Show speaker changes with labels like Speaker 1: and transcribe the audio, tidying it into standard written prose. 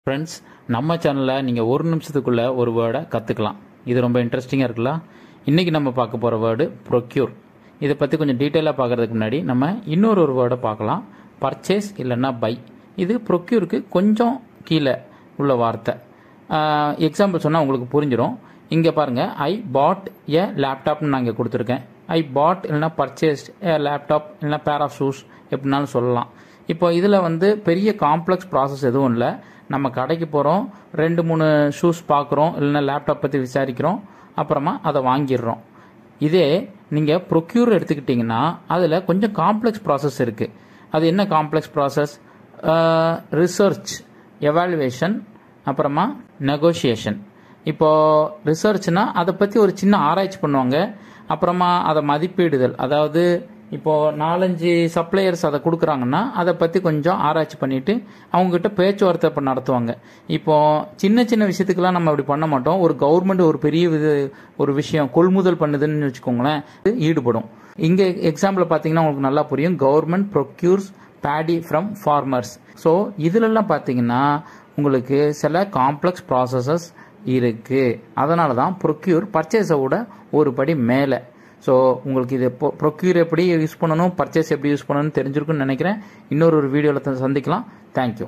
Speaker 1: Friends, நம்ம சேனலில் நீங்கள் ஒரு நிமிஷத்துக்குள்ளே ஒரு வேர்டை கற்றுக்கலாம். இது ரொம்ப இன்ட்ரெஸ்டிங்காக இருக்குல்ல. இன்றைக்கி நம்ம பார்க்க போகிற வேர்டு ப்ரொக்யூர். இதை பற்றி கொஞ்சம் டீட்டெயிலாக பார்க்குறதுக்கு முன்னாடி நம்ம இன்னொரு வேர்டை பார்க்கலாம். பர்ச்சேஸ் இல்லைன்னா பை. இது ப்ரொக்யூருக்கு கொஞ்சம் கீழே உள்ள வார்த்தை. எக்ஸாம்பிள் சொன்னால் உங்களுக்கு புரிஞ்சிடும். இங்கே பாருங்கள், ஐ பாட் ஏ லேப்டாப்னு நான் இங்கே கொடுத்துருக்கேன். ஐ பாட் இல்லைனா பர்ச்சேஸ்ட் ஏ லேப்டாப் இல்லைனா பேர் ஆஃப் ஷூஸ் எப்படினாலும் சொல்லலாம். இப்போ இதில் பெரிய காம்ப்ளெக்ஸ் ப்ராசஸ் எதுவும் இல்லை. நம்ம கடைக்கு போகிறோம், 2-3 ஷூஸ் பார்க்குறோம், இல்லைன்னா லேப்டாப் பற்றி விசாரிக்கிறோம், அப்புறமா அதை வாங்கிடுறோம். இதே நீங்கள் ப்ரொக்யூர் எடுத்துக்கிட்டிங்கன்னா அதில் கொஞ்சம் காம்ப்ளெக்ஸ் ப்ராசஸ் இருக்குது. அது என்ன காம்ப்ளெக்ஸ் ப்ராசஸ்? ரிசர்ச், எவாலுவேஷன், அப்புறமா நெகோஷியேஷன். இப்போது ரிசர்ச்னா அதை பற்றி ஒரு சின்ன ஆராய்ச்சி பண்ணுவாங்க. அப்புறமா அதை மதிப்பீடுதல், அதாவது இப்போது 4-5 சப்ளையர்ஸ் அதை கொடுக்குறாங்கன்னா அதை பற்றி கொஞ்சம் ஆராய்ச்சி பண்ணிவிட்டு அவங்ககிட்ட பேச்சுவார்த்தை இப்போ நடத்துவாங்க. இப்போது சின்ன சின்ன விஷயத்துக்கெல்லாம் நம்ம அப்படி பண்ண மாட்டோம். ஒரு கவர்மெண்ட் ஒரு பெரிய ஒரு விஷயம் கொள்முதல் பண்ணுதுன்னு வச்சுக்கோங்களேன், ஈடுபடும். இங்கே எக்ஸாம்பிள் பார்த்தீங்கன்னா உங்களுக்கு நல்லா புரியும். Government procures paddy from farmers. So இதிலெல்லாம் பார்த்தீங்கன்னா உங்களுக்கு சில காம்ப்ளெக்ஸ் ப்ராசஸஸ் இருக்குது. அதனால தான் ப்ரொக்யூர் பர்ச்சேஸை விட ஒரு படி மேலே. ஸோ உங்களுக்கு இது ப்ரொக்யூர் எப்படி யூஸ் பண்ணணும், பர்ச்சேஸ் எப்படி யூஸ் பண்ணணும்னு தெரிஞ்சிருக்குன்னு நினைக்கிறேன். இன்னொரு வீடியோவில் சந்திக்கலாம். தேங்க்யூ.